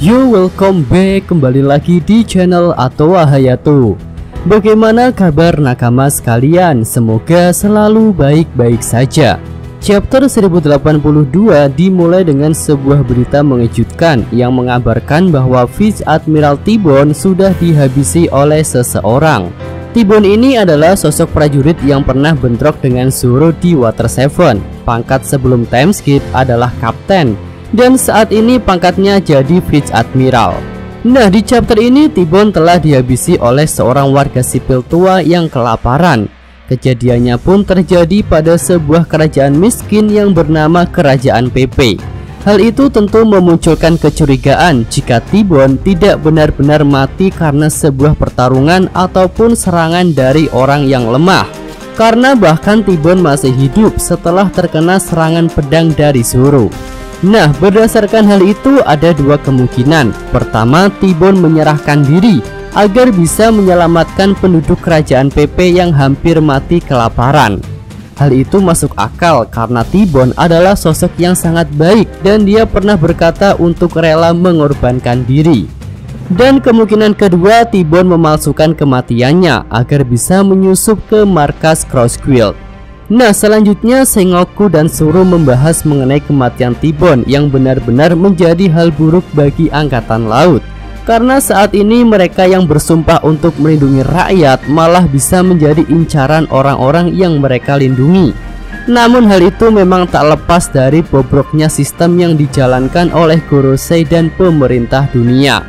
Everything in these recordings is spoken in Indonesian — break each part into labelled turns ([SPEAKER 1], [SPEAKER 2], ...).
[SPEAKER 1] Yo, welcome back, kembali lagi di channel Atowa Hayato. Bagaimana kabar nakama sekalian? Semoga selalu baik-baik saja. Chapter 1082 dimulai dengan sebuah berita mengejutkan yang mengabarkan bahwa Vice Admiral T-Bone sudah dihabisi oleh seseorang. T-Bone ini adalah sosok prajurit yang pernah bentrok dengan Zoro di Water 7. Pangkat sebelum time skip adalah kapten, dan saat ini pangkatnya jadi Vice Admiral. Nah, di chapter ini T-Bone telah dihabisi oleh seorang warga sipil tua yang kelaparan. Kejadiannya pun terjadi pada sebuah kerajaan miskin yang bernama Kerajaan PP. Hal itu tentu memunculkan kecurigaan jika T-Bone tidak benar-benar mati karena sebuah pertarungan ataupun serangan dari orang yang lemah. Karena bahkan T-Bone masih hidup setelah terkena serangan pedang dari Zoro. Nah, berdasarkan hal itu ada dua kemungkinan. Pertama, T-Bone menyerahkan diri agar bisa menyelamatkan penduduk kerajaan PP yang hampir mati kelaparan. Hal itu masuk akal karena T-Bone adalah sosok yang sangat baik dan dia pernah berkata untuk rela mengorbankan diri. Dan kemungkinan kedua, T-Bone memalsukan kematiannya agar bisa menyusup ke markas Cross Guild. Nah, selanjutnya Sengoku dan Zoro membahas mengenai kematian T-Bone yang benar-benar menjadi hal buruk bagi angkatan laut. Karena saat ini mereka yang bersumpah untuk melindungi rakyat malah bisa menjadi incaran orang-orang yang mereka lindungi. Namun hal itu memang tak lepas dari bobroknya sistem yang dijalankan oleh Gorosei dan pemerintah dunia,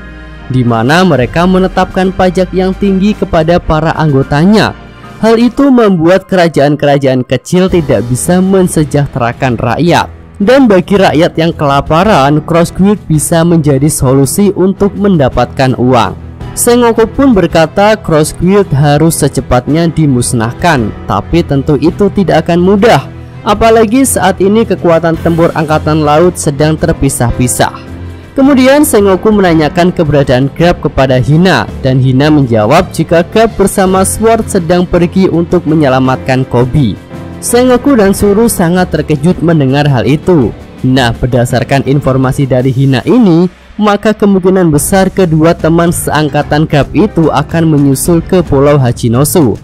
[SPEAKER 1] di mana mereka menetapkan pajak yang tinggi kepada para anggotanya. Hal itu membuat kerajaan-kerajaan kecil tidak bisa mensejahterakan rakyat. Dan bagi rakyat yang kelaparan, Cross Guild bisa menjadi solusi untuk mendapatkan uang. Sengoku pun berkata Cross Guild harus secepatnya dimusnahkan, tapi tentu itu tidak akan mudah. Apalagi saat ini kekuatan tempur angkatan laut sedang terpisah-pisah. Kemudian Sengoku menanyakan keberadaan Garp kepada Hina, dan Hina menjawab jika Garp bersama Sword sedang pergi untuk menyelamatkan Koby. Sengoku dan Zoro sangat terkejut mendengar hal itu. Nah, berdasarkan informasi dari Hina ini, maka kemungkinan besar kedua teman seangkatan Garp itu akan menyusul ke Pulau Hachinosu.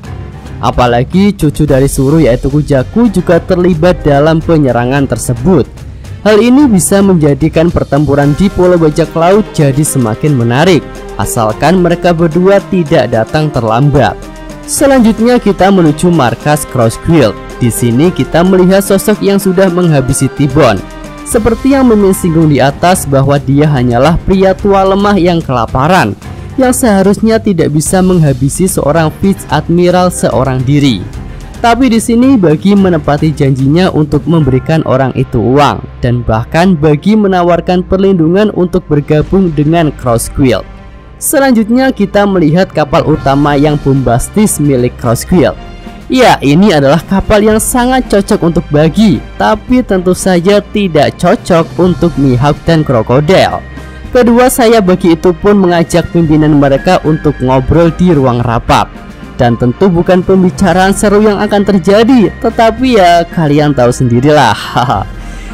[SPEAKER 1] Apalagi cucu dari Zoro yaitu Kujaku juga terlibat dalam penyerangan tersebut. Hal ini bisa menjadikan pertempuran di Pulau Bajak Laut jadi semakin menarik, asalkan mereka berdua tidak datang terlambat. Selanjutnya kita menuju markas Cross Guild. Di sini kita melihat sosok yang sudah menghabisi T-Bone. Seperti yang Mimin singgung di atas bahwa dia hanyalah pria tua lemah yang kelaparan, yang seharusnya tidak bisa menghabisi seorang Vice Admiral seorang diri. Tapi di sini Bagi menepati janjinya untuk memberikan orang itu uang, dan bahkan Bagi menawarkan perlindungan untuk bergabung dengan Cross Guild. Selanjutnya kita melihat kapal utama yang bombastis milik Cross Guild. Ya, ini adalah kapal yang sangat cocok untuk Bagi, tapi tentu saja tidak cocok untuk Mihawk dan Crocodile. Kedua saya Bagi itu pun mengajak pimpinan mereka untuk ngobrol di ruang rapat. Dan tentu bukan pembicaraan seru yang akan terjadi, tetapi ya kalian tahu sendirilah.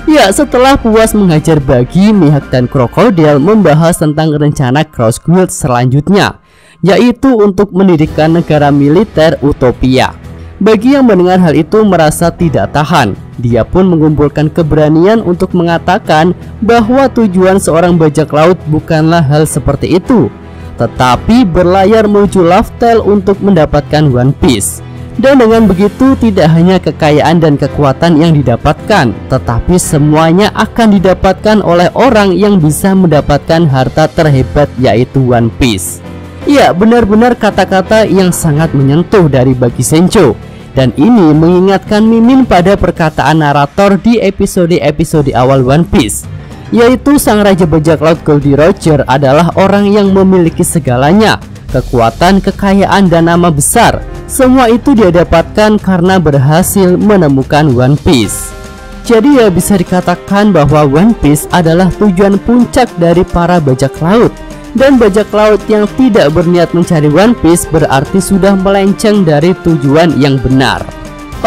[SPEAKER 1] Ya, setelah puas menghajar Bagi, Mihawk dan Crocodile membahas tentang rencana Cross Guild selanjutnya, yaitu untuk mendirikan negara militer Utopia. Bagi yang mendengar hal itu merasa tidak tahan. Dia pun mengumpulkan keberanian untuk mengatakan bahwa tujuan seorang bajak laut bukanlah hal seperti itu, tetapi berlayar menuju Laftel untuk mendapatkan One Piece. Dan dengan begitu tidak hanya kekayaan dan kekuatan yang didapatkan, tetapi semuanya akan didapatkan oleh orang yang bisa mendapatkan harta terhebat, yaitu One Piece. Ya, benar-benar kata-kata yang sangat menyentuh dari Bagi Sencho. Dan ini mengingatkan Mimin pada perkataan narator di episode-episode awal One Piece, yaitu sang Raja Bajak Laut Goldie Roger adalah orang yang memiliki segalanya, kekuatan, kekayaan, dan nama besar. Semua itu dia dapatkan karena berhasil menemukan One Piece. Jadi ya bisa dikatakan bahwa One Piece adalah tujuan puncak dari para bajak laut. Dan bajak laut yang tidak berniat mencari One Piece berarti sudah melenceng dari tujuan yang benar.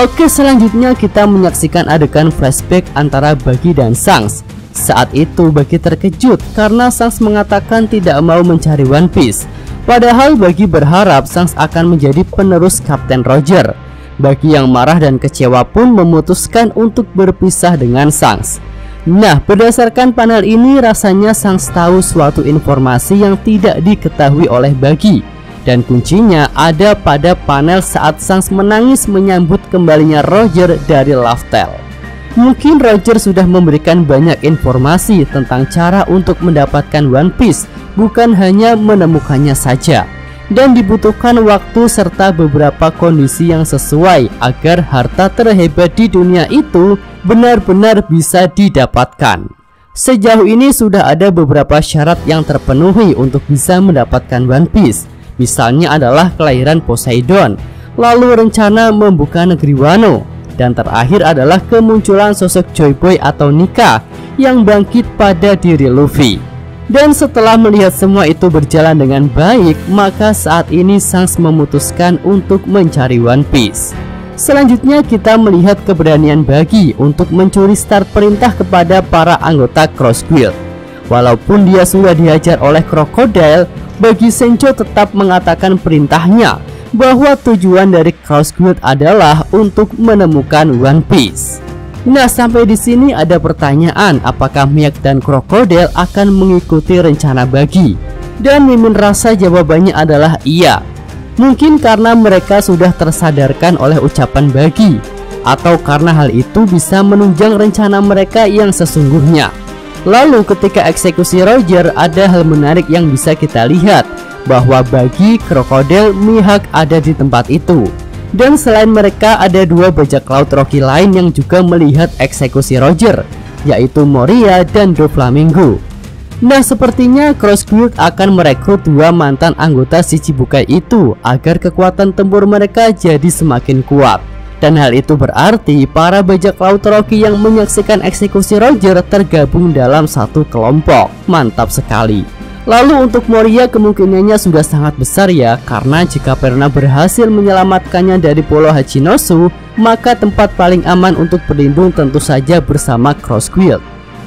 [SPEAKER 1] Oke, selanjutnya kita menyaksikan adegan flashback antara Bagi dan Shanks. Saat itu Buggy terkejut karena Shanks mengatakan tidak mau mencari One Piece. Padahal Buggy berharap Shanks akan menjadi penerus Kapten Roger. Buggy yang marah dan kecewa pun memutuskan untuk berpisah dengan Shanks. Nah, berdasarkan panel ini rasanya Shanks tahu suatu informasi yang tidak diketahui oleh Buggy. Dan kuncinya ada pada panel saat Shanks menangis menyambut kembalinya Roger dari Laftel. Mungkin Roger sudah memberikan banyak informasi tentang cara untuk mendapatkan One Piece, bukan hanya menemukannya saja. Dan dibutuhkan waktu serta beberapa kondisi yang sesuai agar harta terhebat di dunia itu benar-benar bisa didapatkan. Sejauh ini sudah ada beberapa syarat yang terpenuhi untuk bisa mendapatkan One Piece. Misalnya adalah kelahiran Poseidon, lalu rencana membuka negeri Wano, dan terakhir adalah kemunculan sosok Joy Boy atau Nika yang bangkit pada diri Luffy. Dan setelah melihat semua itu berjalan dengan baik, maka saat ini Shanks memutuskan untuk mencari One Piece. Selanjutnya kita melihat keberanian Buggy untuk mencuri star perintah kepada para anggota Cross Guild. Walaupun dia sudah dihajar oleh Crocodile, Buggy Sencho tetap mengatakan perintahnya bahwa tujuan dari Cross Guild adalah untuk menemukan One Piece. Nah, sampai di sini ada pertanyaan, apakah Mihawk dan Crocodile akan mengikuti rencana Buggy? Dan Mimin rasa jawabannya adalah iya. Mungkin karena mereka sudah tersadarkan oleh ucapan Buggy, atau karena hal itu bisa menunjang rencana mereka yang sesungguhnya. Lalu ketika eksekusi Roger, ada hal menarik yang bisa kita lihat, bahwa Buggy, Crocodile, Mihawk ada di tempat itu. Dan selain mereka ada dua bajak laut Rocky lain yang juga melihat eksekusi Roger, yaitu Moria dan Doflamingo. Nah, sepertinya Cross Guild akan merekrut dua mantan anggota Shichibukai itu agar kekuatan tempur mereka jadi semakin kuat. Dan hal itu berarti para bajak laut Rocky yang menyaksikan eksekusi Roger tergabung dalam satu kelompok. Mantap sekali. Lalu untuk Moria kemungkinannya sudah sangat besar ya, karena jika Perona berhasil menyelamatkannya dari Pulau Hachinosu, maka tempat paling aman untuk berlindung tentu saja bersama Cross Guild.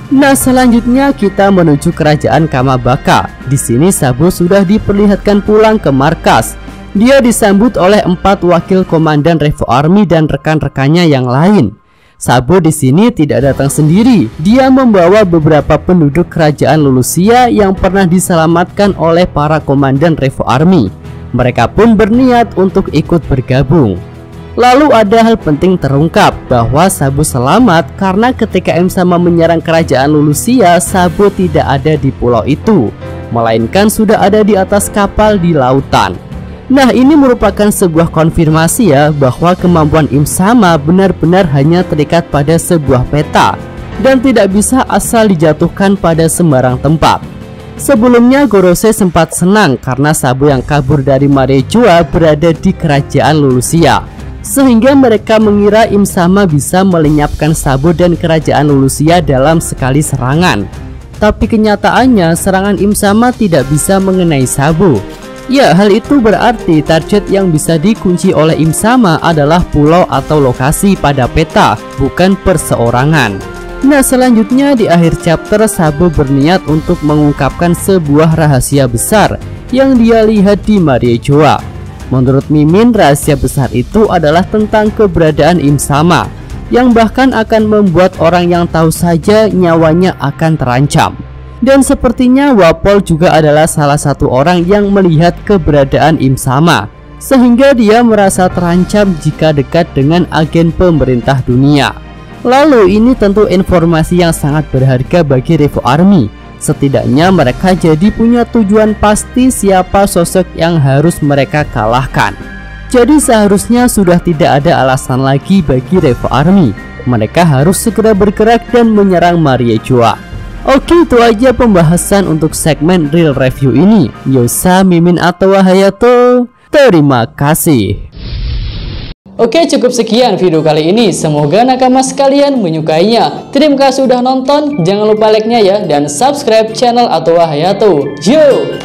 [SPEAKER 1] Nah, selanjutnya kita menuju kerajaan Kamabaka. Di sini Sabo sudah diperlihatkan pulang ke markas. Dia disambut oleh 4 wakil komandan Revo Army dan rekan-rekannya yang lain. Sabo di sini tidak datang sendiri. Dia membawa beberapa penduduk kerajaan Lulusia yang pernah diselamatkan oleh para komandan Revo Army. Mereka pun berniat untuk ikut bergabung. Lalu ada hal penting terungkap bahwa Sabo selamat karena ketika M-sama menyerang kerajaan Lulusia, Sabo tidak ada di pulau itu, melainkan sudah ada di atas kapal di lautan. Nah, ini merupakan sebuah konfirmasi ya bahwa kemampuan M-sama benar-benar hanya terikat pada sebuah peta dan tidak bisa asal dijatuhkan pada sembarang tempat. Sebelumnya Gorosei sempat senang karena Sabo yang kabur dari Marejoa berada di kerajaan Lulusia, sehingga mereka mengira M-sama bisa melenyapkan Sabo dan kerajaan Lulusia dalam sekali serangan. Tapi kenyataannya serangan M-sama tidak bisa mengenai Sabo. Ya, hal itu berarti target yang bisa dikunci oleh M-sama adalah pulau atau lokasi pada peta, bukan perseorangan. Nah, selanjutnya di akhir chapter Sabo berniat untuk mengungkapkan sebuah rahasia besar yang dia lihat di Marejoa. Menurut Mimin, rahasia besar itu adalah tentang keberadaan M-sama, yang bahkan akan membuat orang yang tahu saja nyawanya akan terancam. Dan sepertinya Wapol juga adalah salah satu orang yang melihat keberadaan M-sama, sehingga dia merasa terancam jika dekat dengan agen pemerintah dunia. Lalu ini tentu informasi yang sangat berharga bagi Revo Army. Setidaknya mereka jadi punya tujuan pasti siapa sosok yang harus mereka kalahkan. Jadi seharusnya sudah tidak ada alasan lagi bagi Revo Army. Mereka harus segera bergerak dan menyerang Marejoa. Oke, itu aja pembahasan untuk segmen Real Review ini. Yosa, Mimin, atau Hayato. Terima kasih.
[SPEAKER 2] Oke, cukup sekian video kali ini. Semoga nakama sekalian menyukainya. Terima kasih sudah nonton. Jangan lupa like-nya ya, dan subscribe channel Atowa Hayato. Yo!